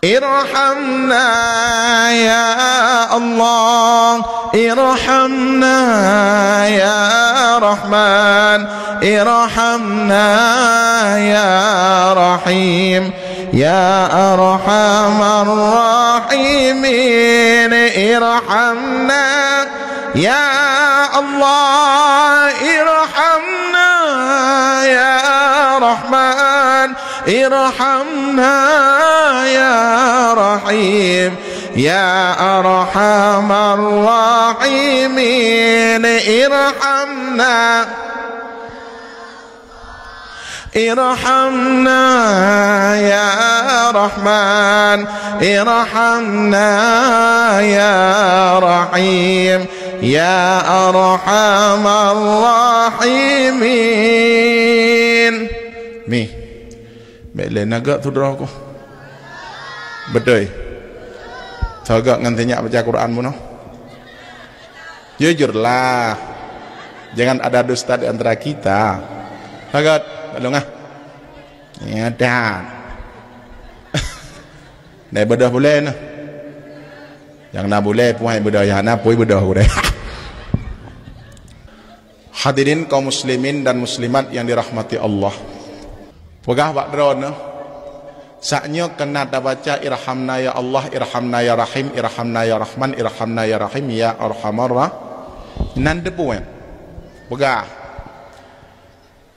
irhamna ya Allah, irhamna ya Rahman, irhamna ya Rahim, ya Arhamar Rahimin, irhamna ya Allah, irhamna ya Rahman, irhamna ya Rahim, ya Arhamar Rahimin, irhamna irhamna ya Rahman, irhamna ya Rahim, ya Arhamar Rahimin. Mi mẹ naga tu dah aku betul agak ngantinya baca Quran mu no jujurlah, jangan ada dusta di antara kita. Agak belum ah ya dah dah bedah boleh no yang nak boleh puai bedah yang nak puai bedah boleh. Hadirin kaum muslimin dan muslimat yang dirahmati Allah, pegah Pak Dron saknya kena baca irhamna ya Allah, irhamna ya Rahim, irhamna ya Rahman, irhamna ya Rahim, ya Arhamar Rahimin. Nan depu pegah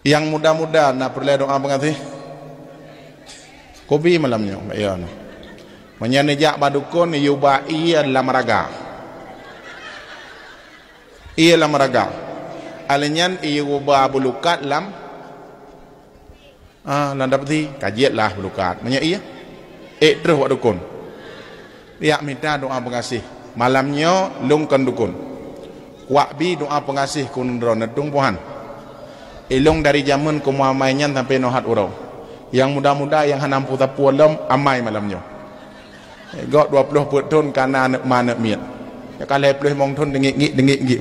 yang muda-muda nak perlu doa pengasih kopi malamnya ya no menyanejak badukun yubai lamaraga ia lamaraga alenyan yuba bulukat lam landapti kajiatlah bulukat menya iya terus wak dukun dia minta doa pengasih malamnya lungkan dukun wakbi doa pengasih kun dronedung pohan ilung dari zaman kumamainya sampai nohat urau yang muda-muda yang hanam puta pualam amai malamnya got 20 putun kana anak mana miat ya kalau pelih mong thun dengik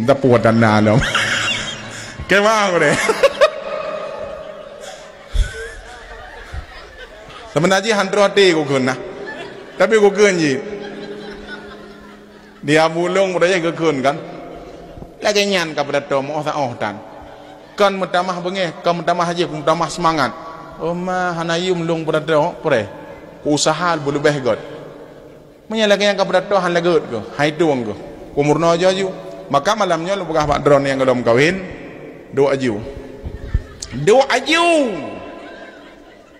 ta puat dan na lom ke mau deh sebenarnya handro hati ku kun nah tapi ku kun ji dia mulung budaya ku kun kan lagi nyan kepada tom oh tan kan mentamah bengeh, kan mentamah haji, kan mentamah semangat. Oh mah hanayum lung berada pore, usaha bulu behgot. Menyalakan yang kepada Tuhan lagut go, hai tuang go. Umurno aja ju, maka malamnya lu buka Pak Dron yang belum kawin, doa ju.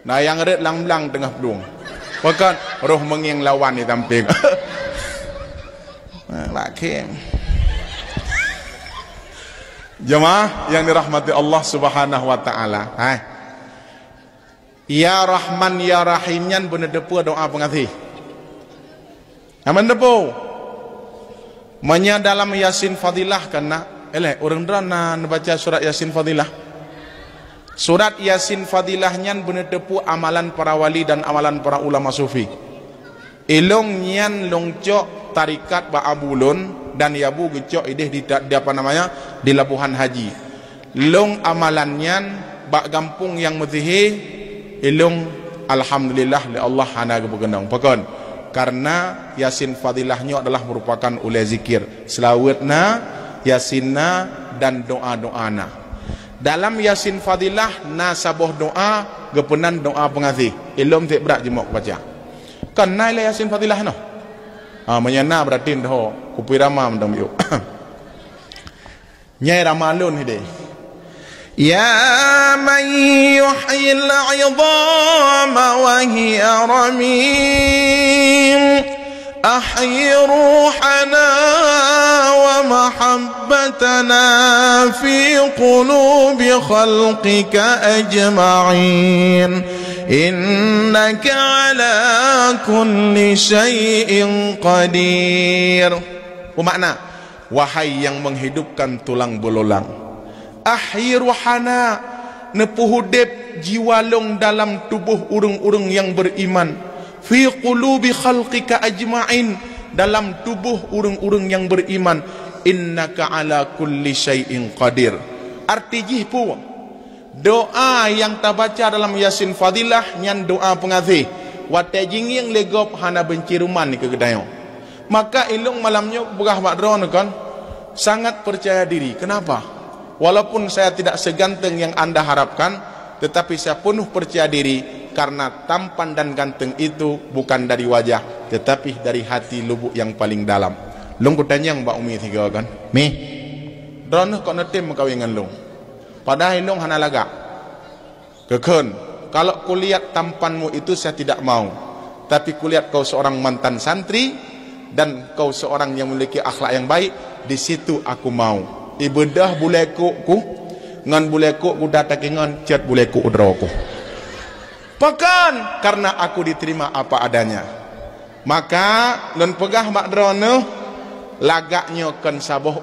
Nah yang red lang-lang tengah pedung. Bahkan roh mengiang lawan di tampil. Laki. Jemaah yang dirahmati Allah Subhanahu wa taala. Ya Rahman ya Rahim nyan bener depu doa pengasih. Aman depu. Manya dalam Yasin Fadilah kana orang drana baca surat Yasin Fadilah. Surat Yasin Fadilah nyan bener depu amalan para wali dan amalan para ulama sufi. Ilong nyan longcok tarikat ba abulun dan yabu gecok ideh di apa namanya di Labuhan Haji. Long amalannya bak gampung yang metihi ilung alhamdulillah li Allah hana begenang pakon karena Yasin Fadilahnya adalah merupakan oleh zikir selawatna yasinna dan doa-doana. Dalam Yasin Fadilah nasaboh doa gepenan doa pengasih ilum tak berat jemok baca kan nilai Yasin Fadilah no menyana berarti dah kupirama mendam yuk nyai ramalun hide ya man yuhyil 'idhama wa hiya ramim ahyi ruhana wa mahabbatana fi qulubi khalqika ajma'in innaka ala kulli syai'in qadir. Bermakna wahai yang menghidupkan tulang belulang, ahyi ruhana nepuhudep jiwalong dalam tubuh urung-urung yang beriman, fi qulubi khalqika ajma'in dalam tubuh urung-urung yang beriman, innaka ala kulli syai'in qadir. Arti jihpu doa yang terbaca dalam Yasin Fadilah nyan doa pengasih Watai jinging legop hana benci ruman ni ke gedayo. Maka ilung malamnya bugah mak drone kan sangat percaya diri. Kenapa? Walaupun saya tidak seganteng yang anda harapkan, tetapi saya penuh percaya diri karena tampan dan ganteng itu bukan dari wajah, tetapi dari hati lubuk yang paling dalam. Long ku tanya Mbak Umi tiga kan, Mi, drone kok netim kawingan long. Padahal long hana laga. Keken, kalau kulihat tampanmu itu saya tidak mau. Tapi kulihat kau seorang mantan santri dan kau seorang yang memiliki akhlak yang baik, di situ aku mau. Ibadah buleku ku ngan buleku ku datang ngan cat buleku udroku. Pakan karena aku diterima apa adanya. Maka lon pegah mak drone lagaknya kan saboh